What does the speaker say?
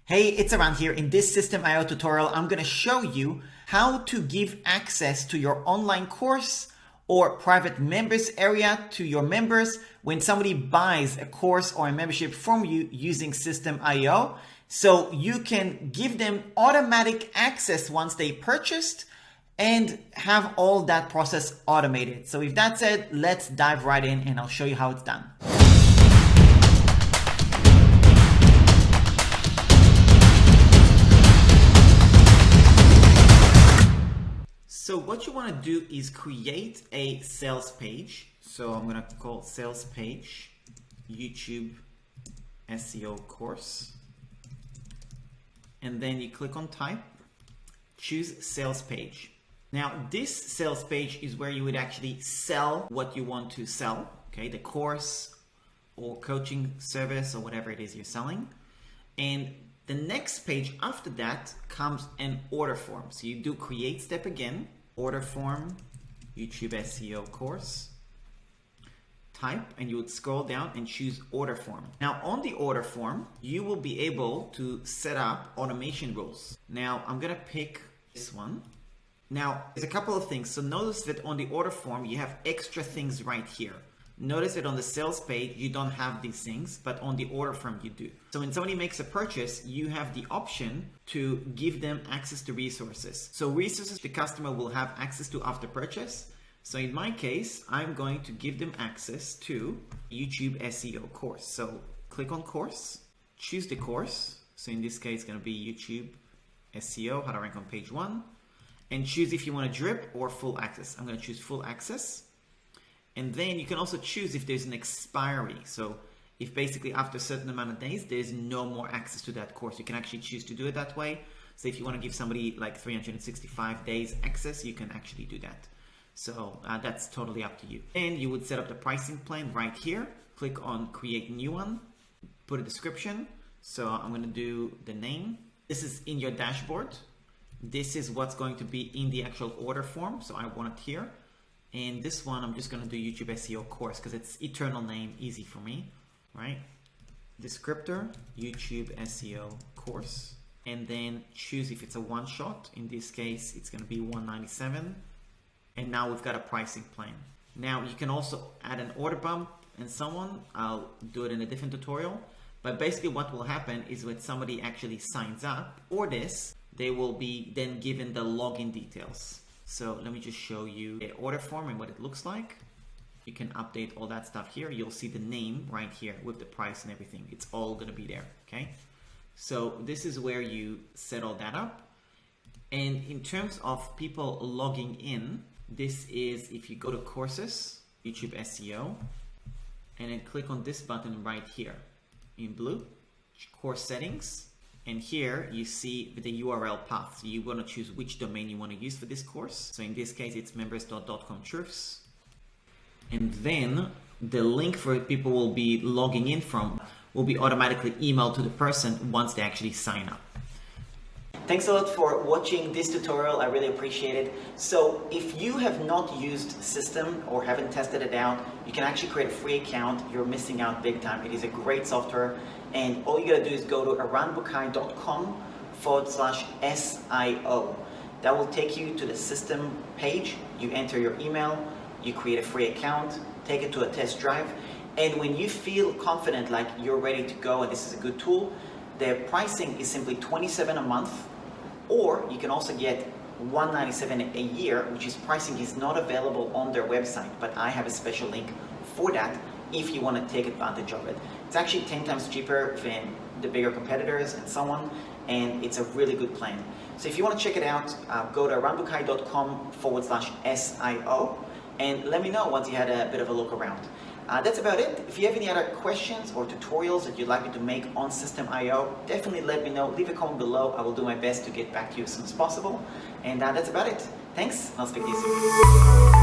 Hey, it's Aran here. In this Systeme.io tutorial, I'm going to show you how to give access to your online course or private members area to your members when somebody buys a course or a membership from you using Systeme.io. So you can give them automatic access once they purchased and have all that process automated. So with that said, let's dive right in and I'll show you how it's done. So what you want to do is create a sales page. So I'm going to call sales page YouTube SEO course. And then you click on type, choose sales page. Now this sales page is where you would actually sell what you want to sell. Okay, the course or coaching service or whatever it is you're selling. And the next page after that comes an order form. So you do create step again, order form, YouTube SEO course, type, and you would scroll down and choose order form. Now on the order form, you will be able to set up automation rules. Now I'm gonna pick this one. Now there's a couple of things. So notice that on the order form, you have extra things right here. Notice that on the sales page, you don't have these things, but on the order form you do. So when somebody makes a purchase, you have the option to give them access to resources. So resources the customer will have access to after purchase. So in my case, I'm going to give them access to YouTube SEO course. So click on course, choose the course. So in this case, it's going to be YouTube SEO, how to rank on page 1, and choose if you want a drip or full access. I'm going to choose full access. And then you can also choose if there's an expiry. So if basically after a certain amount of days, there's no more access to that course, you can actually choose to do it that way. So if you want to give somebody like 365 days access, you can actually do that. So that's totally up to you. And you would set up the pricing plan right here. Click on create new one, put a description. So I'm going to do the name. This is in your dashboard. This is what's going to be in the actual order form. So I want it here. And this one, I'm just going to do YouTube SEO course because it's eternal name, easy for me, right? Descriptor, YouTube SEO course, and then choose if it's a one shot. In this case, it's going to be $197. And now we've got a pricing plan. Now you can also add an order bump and so on. I'll do it in a different tutorial. But basically what will happen is when somebody actually signs up for this, they will be then given the login details. So let me just show you the order form and what it looks like. You can update all that stuff here. You'll see the name right here with the price and everything. It's all going to be there. Okay. So this is where you set all that up. And in terms of people logging in, this is if you go to courses, YouTube SEO, and then click on this button right here in blue, course settings. And here you see the URL path. So you want to choose which domain you want to use for this course. So in this case, it's members.com truths. And then the link for people will be logging in from will be automatically emailed to the person once they actually sign up. Thanks a lot for watching this tutorial. I really appreciate it. So if you have not used Systeme or haven't tested it out, you can actually create a free account. You're missing out big time. It is a great software. And all you gotta do is go to aranbukai.com/SIO. That will take you to the Systeme page. You enter your email, you create a free account, take it to a test drive. And when you feel confident, like you're ready to go and this is a good tool, the pricing is simply $27 a month. Or you can also get $197 a year, which is pricing is not available on their website, but I have a special link for that if you want to take advantage of it. It's actually 10 times cheaper than the bigger competitors and so on, and it's a really good plan. So if you want to check it out, go to aranbukai.com/SIO and let me know once you had a bit of a look around. That's about it. If you have any other questions or tutorials that you'd like me to make on Systeme.io, definitely let me know. Leave a comment below. I will do my best to get back to you as soon as possible. And that's about it. Thanks. I'll speak to you soon.